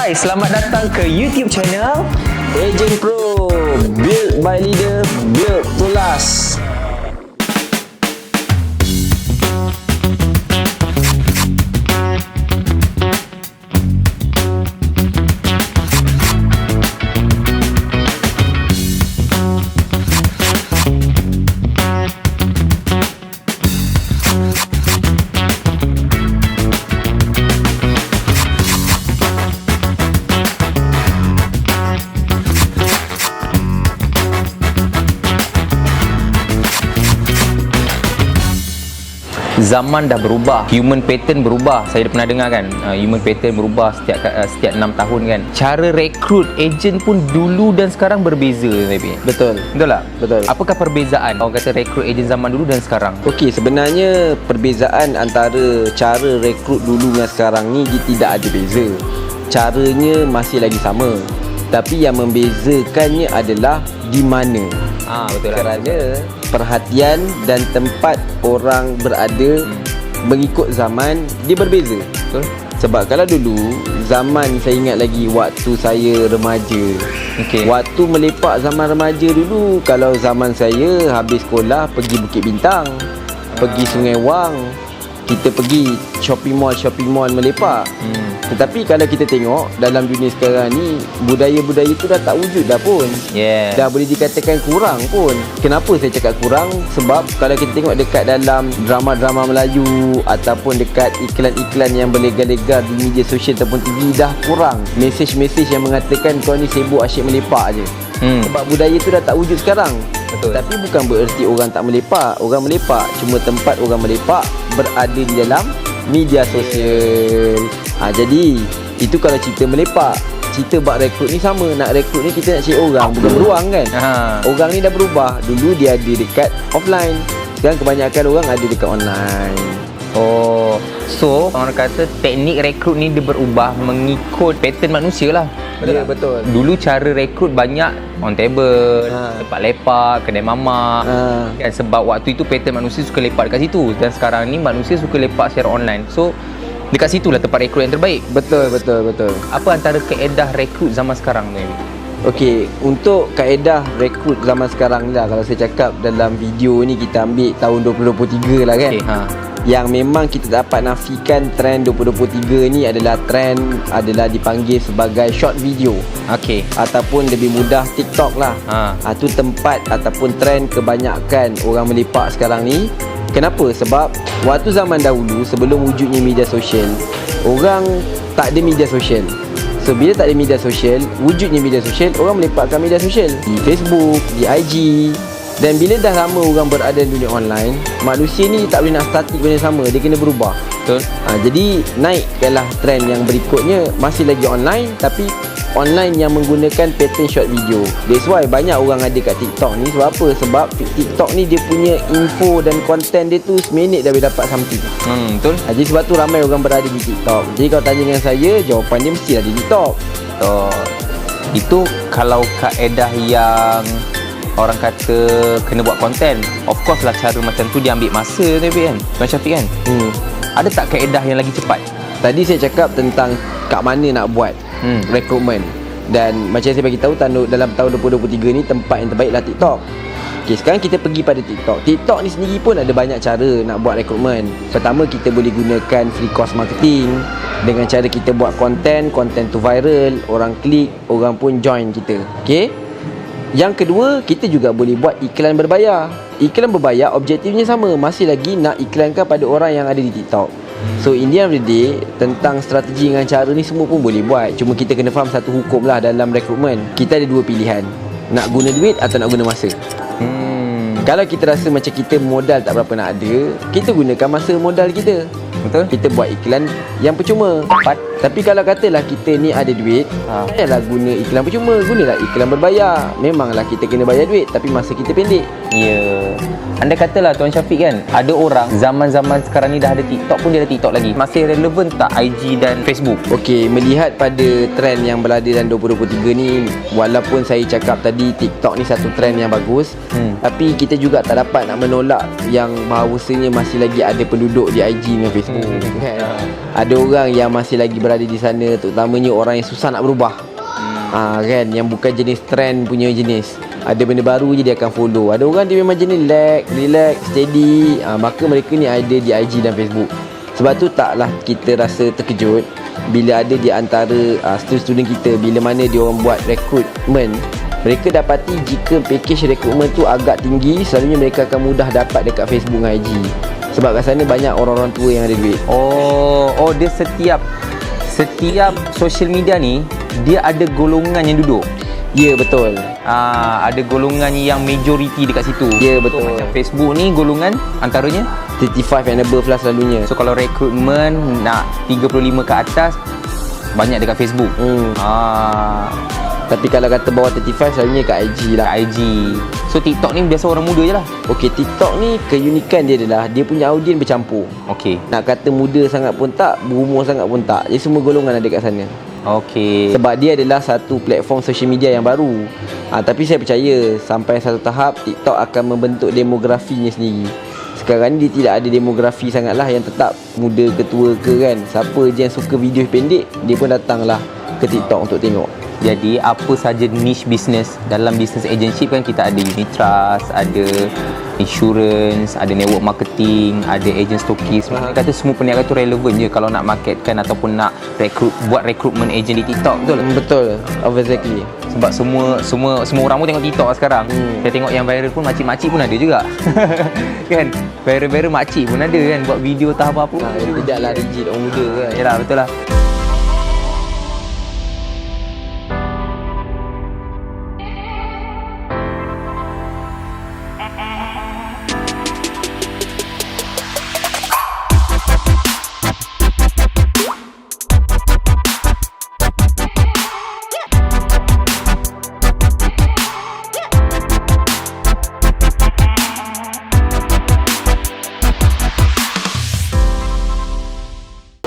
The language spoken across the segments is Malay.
Hai, selamat datang ke YouTube channel Agent Pro, build by leader, build to last. Zaman dah berubah, human pattern berubah. Saya dah pernah dengar kan, human pattern berubah setiap 6 tahun kan. Cara rekrut ejen pun dulu dan sekarang berbeza, maybe. Betul. Betul tak? Betul. Apakah perbezaan orang kata rekrut ejen zaman dulu dan sekarang? Okey, sebenarnya perbezaan antara cara rekrut dulu dengan sekarang ni dia tidak ada beza. Caranya masih lagi sama. Tapi yang membezakannya adalah di mana. Betul lah. Kerana perhatian dan tempat orang berada mengikut zaman dia berbeza. Betul. Sebab kalau dulu zaman saya ingat lagi waktu saya remaja. Okey. Waktu melepak zaman remaja dulu, kalau zaman saya habis sekolah pergi Bukit Bintang, pergi Sungai Wang, kita pergi shopping mall melepak. Tetapi kalau kita tengok dalam dunia sekarang ni, budaya-budaya tu dah tak wujud dah pun. Yeah. Dah boleh dikatakan kurang pun. Kenapa saya cakap kurang? Sebab kalau kita tengok dekat dalam drama-drama Melayu ataupun dekat iklan-iklan yang berlegar-legar di media sosial ataupun TV, dah kurang mesej-mesej yang mengatakan kau ni sibuk asyik melepak je. Sebab budaya tu dah tak wujud sekarang. Betul. Tapi bukan bererti orang tak melepak. Orang melepak, cuma tempat orang melepak berada di dalam media sosial. Jadi itu kalau cerita melepak. Cerita buat rekrut ni sama. Nak rekrut ni kita nak cari orang, bukan beruang kan. Orang ni dah berubah. Dulu dia ada dekat offline, sekarang kebanyakan orang ada dekat online. So orang kata teknik rekrut ni dia berubah mengikut pattern manusia lah. Ya, betul. Dulu cara rekrut banyak on table, tempat lepak, kedai mamak. Kan, sebab waktu itu pattern manusia suka lepak dekat situ. Dan sekarang ni manusia suka lepak secara online. So dekat situlah tempat rekrut yang terbaik. Betul. Apa antara kaedah rekrut zaman sekarang ni? Okey, untuk kaedah rekrut zaman sekarang ni lah, kalau saya cakap dalam video ni kita ambil tahun 2023 lah kan. Yang memang kita dapat nafikan trend 2023 ni adalah dipanggil sebagai short video. Ataupun lebih mudah TikTok lah. Itu tempat ataupun trend kebanyakan orang melepak sekarang ni. Kenapa? Sebab waktu zaman dahulu, sebelum wujudnya media sosial, orang tak ada media sosial. So bila tak ada media sosial, wujudnya media sosial, orang melepakkan media sosial di Facebook, di IG. Dan bila dah lama orang berada di dunia online, manusia ni tak boleh nak statik benda sama, dia kena berubah. Betul. Jadi naikkanlah trend yang berikutnya, masih lagi online, tapi online yang menggunakan pattern short video. That's why banyak orang ada kat TikTok ni. Sebab apa? Sebab TikTok ni dia punya info dan konten dia tu seminit dah boleh dapat something. Betul. Jadi sebab tu ramai orang berada di TikTok. Jadi kalau tanya dengan saya, jawapan dia mesti ada di TikTok. Itu kalau kaedah yang orang kata kena buat konten. Of course lah cara macam tu dia ambil masa tapi kan, Tuan Syafiq kan. Ada tak kaedah yang lagi cepat? Tadi saya cakap tentang kat mana nak buat rekrutmen. Dan macam saya bagi tahu, dalam tahun 2023 ni tempat yang terbaiklah TikTok. Okey, sekarang kita pergi pada TikTok. TikTok ni sendiri pun ada banyak cara nak buat rekrutmen. Pertama, kita boleh gunakan free course marketing. Dengan cara kita buat konten tu viral, orang klik, orang pun join kita. Okey. Yang kedua, kita juga boleh buat iklan berbayar. Iklan berbayar objektifnya sama, masih lagi nak iklankan pada orang yang ada di TikTok. So in the end of the day, tentang strategi dengan cara ni semua pun boleh buat. Cuma kita kena faham satu hukum lah dalam rekrutmen. Kita ada dua pilihan, nak guna duit atau nak guna masa. Kalau kita rasa macam kita modal tak berapa nak ada, kita gunakan masa modal kita. Betul. Kita buat iklan yang percuma. Tapi kalau katalah kita ni ada duit, janganlah guna iklan percuma, gunalah iklan berbayar. Memanglah kita kena bayar duit, tapi masa kita pendek. Ya. Andai katalah Tuan Syafiq kan, ada orang zaman-zaman sekarang ni dah ada TikTok pun dia ada TikTok lagi. Masih relevan tak IG dan Facebook? Okey, melihat pada trend yang berada dalam 2023 ni, walaupun saya cakap tadi TikTok ni satu trend yang bagus, tapi kita juga tak dapat nak menolak yang bahawasanya masih lagi ada penduduk di IG dengan Facebook. Facebook kan. Ada orang yang masih lagi berada di sana, terutamanya orang yang susah nak berubah. Kan, yang bukan jenis trend punya jenis. Ada benda baru je dia akan follow. Ada orang dia memang jenis relax, steady. Maka mereka ni ada di IG dan Facebook. Sebab tu taklah kita rasa terkejut bila ada di antara student kita, bila mana dia orang buat rekrutmen, mereka dapati jika package rekrutmen tu agak tinggi, selalunya mereka akan mudah dapat dekat Facebook dan IG. Sebab kat sana banyak orang-orang tua yang ada duit. Oh, dia setiap social media ni dia ada golongan yang duduk. Ya, betul. Ada golongan yang majoriti dekat situ. Ya, betul. So, macam Facebook ni golongan antaranya 35 and above lah selalunya. So kalau rekrutmen nak 35 ke atas, banyak dekat Facebook. Tapi kalau kata bawah 35 selalunya kat IG lah. Kat IG. So TikTok ni biasa orang muda je lah. Okey, TikTok ni keunikan dia adalah dia punya audien bercampur. Okey. Nak kata muda sangat pun tak, berumur sangat pun tak. Jadi semua golongan ada kat sana. Okey. Sebab dia adalah satu platform social media yang baru. Tapi saya percaya sampai satu tahap TikTok akan membentuk demografinya sendiri. Sekarang ni dia tidak ada demografi sangatlah yang tetap muda ke tua ke kan. Siapa je yang suka video pendek, dia pun datanglah ke TikTok untuk tengok. Jadi apa saja niche business dalam business agency kan, kita ada unit trust, ada insurance, ada network marketing, ada agent stokis. Maksudnya kata semua perniagaan tu relevan je kalau nak marketkan ataupun nak buat recruitment agent di TikTok, betul? Betul, exactly. Sebab semua orang pun tengok TikTok sekarang. Saya tengok yang viral pun makcik-makcik pun ada juga. Kan? Viral-viral makcik pun ada kan buat video tak apa-apa. Tidaklah rigid orang muda kan. Yalah, betul lah.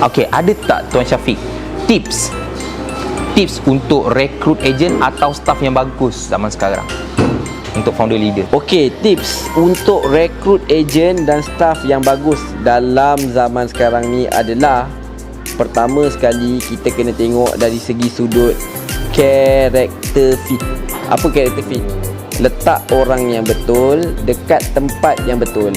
Okey, ada tak Tuan Syafiq tips untuk rekrut agent atau staff yang bagus zaman sekarang untuk founder leader? Okey, tips untuk rekrut agent dan staff yang bagus dalam zaman sekarang ni adalah, pertama sekali kita kena tengok dari segi sudut character fit. Apa character fit? Letak orang yang betul dekat tempat yang betul.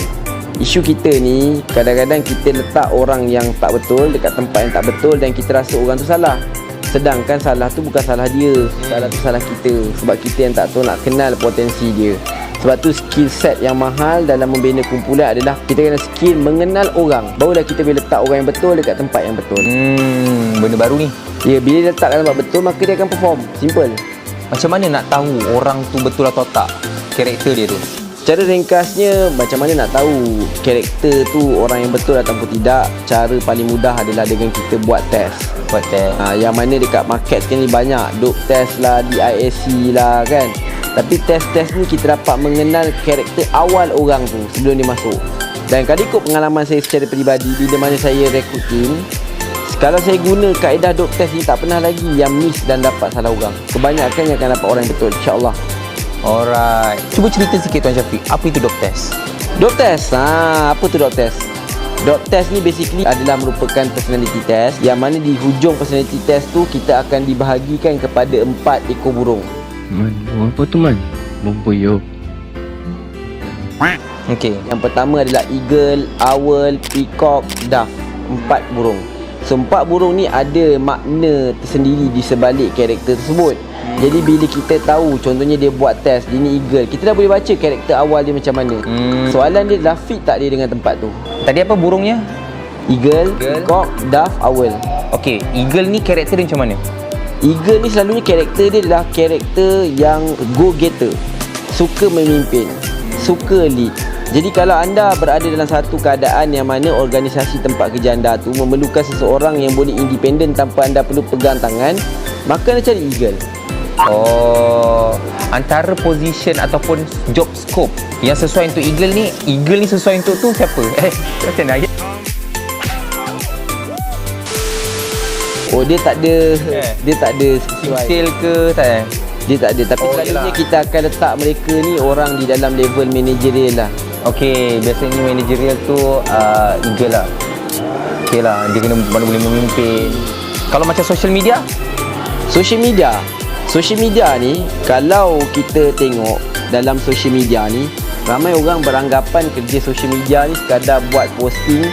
Isu kita ni kadang-kadang kita letak orang yang tak betul dekat tempat yang tak betul dan kita rasa orang tu salah. Sedangkan salah tu bukan salah dia, salah tu salah kita. Sebab kita yang tak tahu nak kenal potensi dia. Sebab tu skill set yang mahal dalam membina kumpulan adalah kita kena skill mengenal orang. Barulah kita boleh letak orang yang betul dekat tempat yang betul. Benda baru ni. Ya, bila letak kat tempat betul maka dia akan perform. Simple. Macam mana nak tahu orang tu betul atau tak, karakter dia tu? Cara ringkasnya, macam mana nak tahu karakter tu orang yang betul ataupun tidak? Cara paling mudah adalah dengan kita buat test. Yang mana dekat market sekarang ni banyak dope test lah, DISC lah kan. Tapi test-test ni kita dapat mengenal karakter awal orang tu sebelum dia masuk. Dan kalau ikut pengalaman saya secara peribadi, bila mana saya rekrut team, kalau saya guna kaedah dope test ni, tak pernah lagi yang miss dan dapat salah orang. Kebanyakan yang akan dapat orang yang betul, insyaAllah. Alright. Cuba cerita sikit Tuan Syafiq, apa itu dope test? Dope test? Apa tu dope test? Dope test ni basically adalah merupakan personality test, yang mana di hujung personality test tu kita akan dibahagikan kepada 4 ekor burung. Apa tu man? Bomboyo. Okey. Yang pertama adalah eagle, owl, peacock, dove. 4 burung. So 4 burung ni ada makna tersendiri di sebalik karakter tersebut. Jadi bila kita tahu, contohnya dia buat test, dia ni eagle, kita dah boleh baca karakter awal dia macam mana. Soalan dia adalah fit tak dia dengan tempat tu. Tadi apa burungnya? Eagle, peacock, dove, owl. Okey, eagle ni karakter dia macam mana? Eagle ni selalunya karakter dia adalah karakter yang go-getter, suka memimpin, suka lead. Jadi kalau anda berada dalam satu keadaan yang mana organisasi tempat kerja anda tu memerlukan seseorang yang boleh independen tanpa anda perlu pegang tangan, maka anda cari eagle. Antara position ataupun job scope yang sesuai untuk eagle ni sesuai untuk tu siapa? Macam mana? Dia tak ada sesuai. Sale ke tak? Dia tak ada. Tapi selalunya kita akan letak mereka ni orang di dalam level managerial lah. Okey, biasanya managerial tu eagle lah. okey lah, dia kena baru boleh memimpin. Kalau macam social media? Social media ni, kalau kita tengok dalam social media ni, ramai orang beranggapan kerja social media ni sekadar buat posting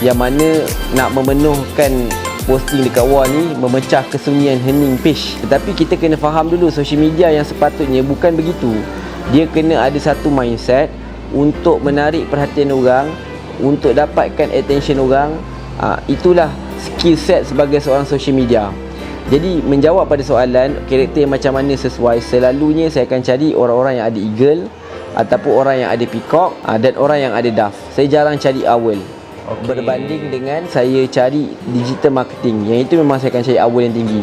yang mana nak memenuhkan posting dekat wall ni, memecah kesunyian hening page. Tetapi kita kena faham dulu social media yang sepatutnya bukan begitu. Dia kena ada satu mindset untuk menarik perhatian orang, untuk dapatkan attention orang. Itulah skill set sebagai seorang social media. Jadi menjawab pada soalan karakter yang macam mana sesuai, selalunya saya akan cari orang-orang yang ada eagle ataupun orang yang ada peacock dan orang yang ada dove. Saya jarang cari owl. Berbanding dengan saya cari digital marketing, yang itu memang saya akan cari owl yang tinggi.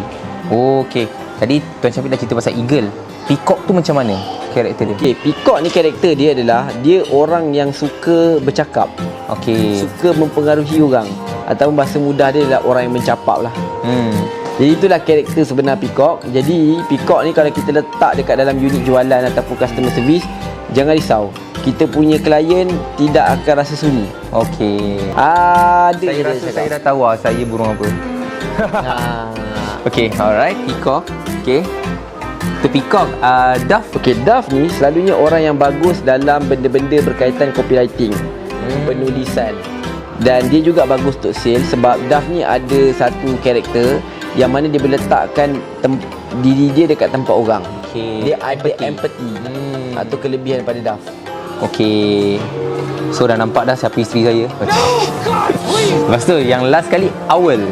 Okey. Tadi Tuan Syafiq dah cerita pasal eagle. Peacock tu macam mana karakter dia? Okey, peacock ni karakter dia adalah dia orang yang suka bercakap. Okey. Suka mempengaruhi orang, ataupun bahasa mudah dia adalah orang yang mencapap lah. Jadi itulah karakter sebenar peacock. Jadi peacock ni kalau kita letak dekat dalam unit jualan ataupun customer service, jangan risau, kita punya klien tidak akan rasa sunyi. Okey. Saya rasa saya dah tahu saya burung apa. Okey, alright, peacock. Okey. Tu peacock, dove. Okey, dove ni selalunya orang yang bagus dalam benda-benda berkaitan copywriting, penulisan. Dan dia juga bagus untuk sales sebab dove ni ada satu karakter yang mana dia boleh letakkan diri dia dekat tempat orang. Okey. Dia ada empathy. Itu kelebihan pada dove. Okey. So dah nampak dah siapa isteri saya. Lepas tu yang last kali owl.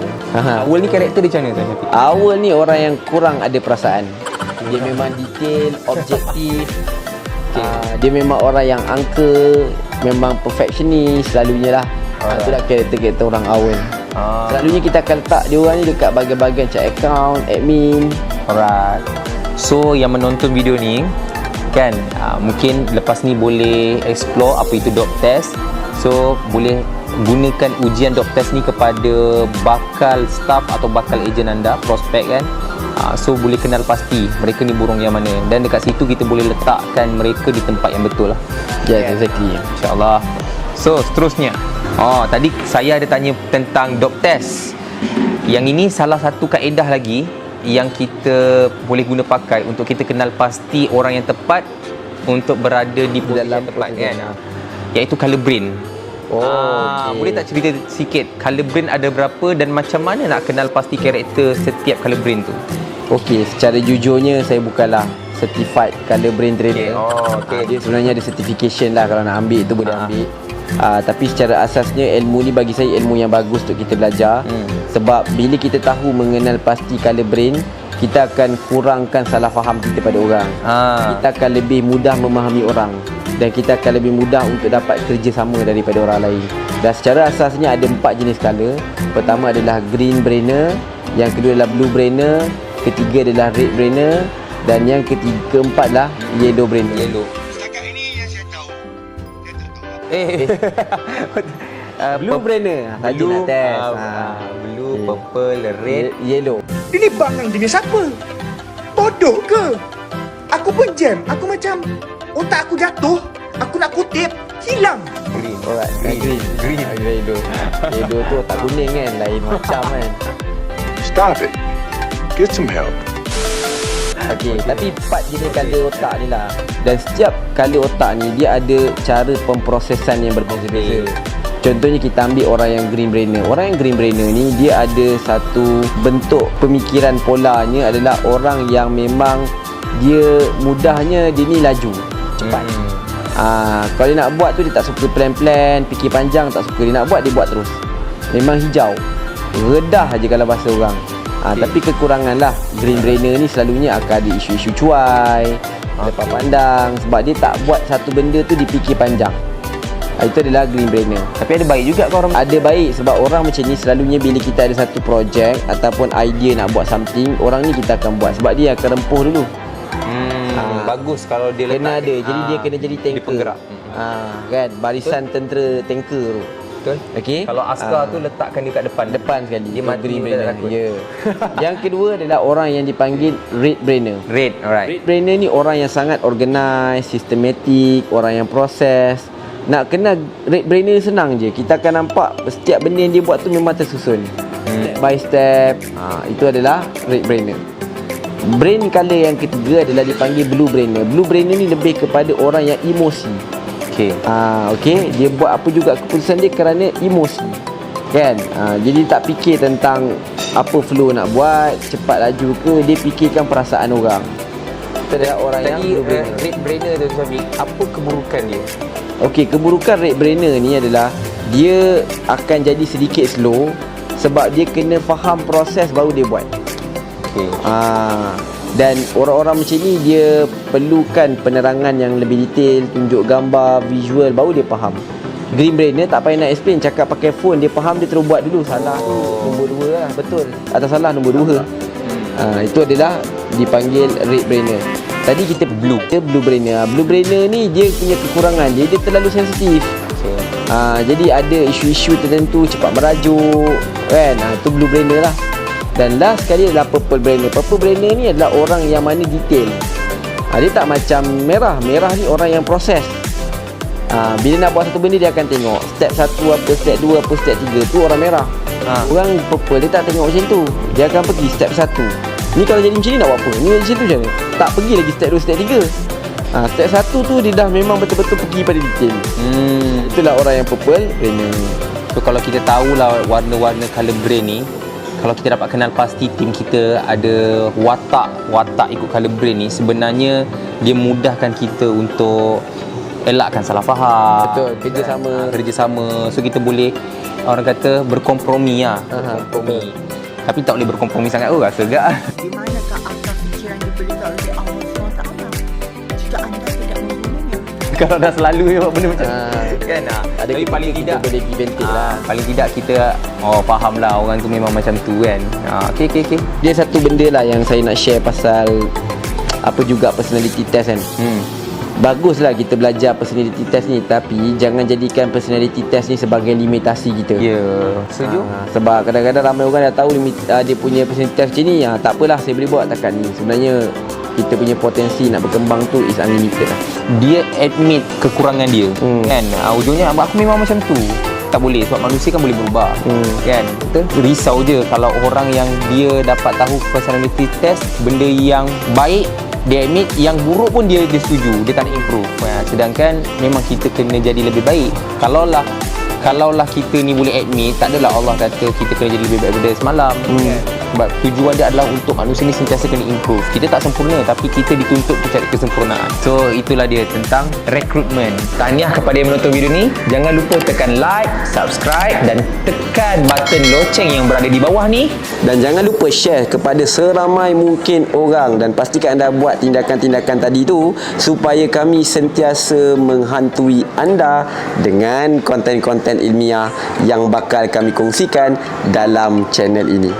Owl ni karakter dia macam mana Tuan Syafiq? Owl ni orang yang kurang ada perasaan. Dia memang detail, objektif. Dia memang orang yang angka, memang perfectionist selalunya lah. Itulah karakter-karakter orang owl. Selalunya kita akan letak dia orang ni dekat bahagian-bahagian check account, admin. Alright. So yang menonton video ni kan, mungkin lepas ni boleh explore apa itu doc test. So boleh gunakan ujian doc test ni kepada bakal staff atau bakal ejen anda, prospek kan. So boleh kenal pasti mereka ni burung yang mana, dan dekat situ kita boleh letakkan mereka di tempat yang betul lah. Yes, exactly. InsyaAllah. So seterusnya, tadi saya ada tanya tentang doc test. Yang ini salah satu kaedah lagi yang kita boleh guna pakai untuk kita kenal pasti orang yang tepat untuk berada di posisi yang tepat kan, iaitu colour brain. Okay. Boleh tak cerita sikit colour brain ada berapa dan macam mana nak kenal pasti karakter setiap colour brain tu? Okey, secara jujurnya saya bukanlah certified colour brain trainer. Dia sebenarnya ada certification lah, kalau nak ambil itu boleh ambil. Tapi secara asasnya ilmu ni bagi saya ilmu yang bagus untuk kita belajar. Sebab bila kita tahu mengenal pasti colour brain, kita akan kurangkan salah faham kita pada orang. Kita akan lebih mudah memahami orang, dan kita akan lebih mudah untuk dapat kerjasama daripada orang lain. Dan secara asasnya ada 4 jenis colour. Pertama adalah green brainer, yang kedua adalah blue brainer, ketiga adalah red brainer, dan yang keempat adalah yellow brainer. Setakat ini yang saya tahu, saya tak tahu. Blue brainer tadi nak test. Blue, purple, red, yellow. Ini bangang dengan siapa? Bodoh ke? Aku pun jam. Aku macam otak aku jatuh. Aku nak kutip, hilang. green. Alright, Green. Yellow. Yellow tu otak kuning kan, lain macam kan. Stop it. Get some help. Okey, tapi 4 jenis colour otak ni lah. Dan setiap colour otak ni dia ada cara pemprosesan yang berbeza-beza. Contohnya kita ambil orang yang green brainer. Orang yang green brainer ni dia ada satu bentuk pemikiran polanya adalah orang yang memang dia mudahnya dia ni laju, cepat. Kalau dia nak buat tu dia tak suka plan-plan, fikir panjang, tak suka. Dia nak buat, dia buat terus. Memang hijau, redah aja kalau bahasa orang. Tapi kekurangan lah, green brainer ni selalunya akan ada isu-isu cuai, lepas pandang, sebab dia tak buat satu benda tu dipikir panjang. Itu adalah green brainer. Tapi ada baik juga ke orang? Ada baik, sebab orang macam ni selalunya bila kita ada satu projek ataupun idea nak buat something, orang ni kita akan buat sebab dia akan rempuh dulu. Bagus kalau dia kena ada, jadi dia kena jadi tanker. Dia penggerak. Kan, barisan tentera tanker tu. Betul. Okey. Kalau askar tu letakkan dia kat depan sekali. Dia mati, green dia tak brainer. takut. Ya. Yang kedua adalah orang yang dipanggil red brainer. Red, alright. Red brainer ni orang yang sangat organized, systematic, orang yang proses, Nak kenal rate brainer senang je. Kita akan nampak setiap benda yang dia buat tu memang tersusun. Step by step. Itu adalah rate brainer. Brain color yang ketiga adalah dipanggil blue brainer. Blue brainer ni lebih kepada orang yang emosi. Okey, dia buat apa juga keputusan dia kerana emosi. Kan? Jadi tak fikir tentang apa flow nak buat, cepat laju ke, dia fikirkan perasaan orang. Itu adalah orang yang blue brainer. Rate brainer tu Syafiq, apa keburukan dia? Okey, keburukan rate brainer ni adalah dia akan jadi sedikit slow sebab dia kena faham proses baru dia buat. Okey. Dan orang-orang macam ni dia perlukan penerangan yang lebih detail, tunjuk gambar, visual baru dia faham. Green brainer tak payah nak explain, cakap pakai phone dia faham, dia terus buat dulu. Salah tu nombor 2 lah, betul. Atau salah nombor 2. Itu adalah dipanggil rate brainer. Tadi kita blue brainer. Blue brainer ni dia punya kekurangan dia terlalu sensitif. Jadi ada isu-isu tertentu cepat merajuk kan. Itu blue brainer lah. Dan last sekali adalah purple brainer. Purple brainer ni adalah orang yang mana detail. Dia tak macam merah. Merah ni orang yang proses. Bila nak buat satu benda dia akan tengok step 1 apa, step 2 apa, step 3. Tu orang merah. Orang purple dia tak tengok macam tu. Dia akan pergi step 1. Ni kalau jadi macam ni nak buat apa? Ni macam tu macam mana? Tak pergi lagi step 2, step 3. Step 1 tu dia dah memang betul-betul pergi pada detail. Itulah orang yang purple brainer. So kalau kita tahulah warna-warna colour brain ni, kalau kita dapat kenal pasti tim kita ada watak ikut colour brain ni, sebenarnya dia mudahkan kita untuk elakkan salah faham. Betul, kerjasama. So kita boleh orang kata berkompromi lah. Berkompromi. Tapi tak boleh berkompromi sangat rasa gak. Di manakah akal fikiran diberikan oleh Allah SWT jika anda tidak membunuhnya? Kalau dah selalu buat benda macam kan. Ada Tapi paling tidak boleh pergi bentik lah. Paling tidak kita faham lah orang tu memang macam tu kan. Okey. Dia satu benda lah yang saya nak share pasal apa juga personality test kan. Baguslah kita belajar personality test ni, tapi jangan jadikan personality test ni sebagai limitasi kita. Ya, setuju. Sebab kadang-kadang ramai orang dah tahu dia punya personality test macam ni. Tak apalah, saya boleh buat takat ni. Sebenarnya kita punya potensi nak berkembang tu is unlimited lah. Dia admit kekurangan dia kan. Ujungnya aku memang macam tu. Tak boleh sebab manusia kan boleh berubah. Kan? Kita risau je kalau orang yang dia dapat tahu personality test, benda yang baik dia admit, yang buruk pun dia setuju, dia tak nak improve. Sedangkan memang kita kena jadi lebih baik. Kalaulah kita ni boleh admit, tak adalah Allah kata kita kena jadi lebih baik daripada semalam. Sebab tujuan dia adalah untuk manusia ni sentiasa kena improve. Kita tak sempurna tapi kita dituntut untuk cari kesempurnaan. So itulah dia tentang rekrutmen. Tahniah kepada yang menonton video ni. Jangan lupa tekan like, subscribe dan tekan button loceng yang berada di bawah ni. Dan jangan lupa share kepada seramai mungkin orang, dan pastikan anda buat tindakan-tindakan tadi tu supaya kami sentiasa menghantui anda dengan konten-konten ilmiah yang bakal kami kongsikan dalam channel ini.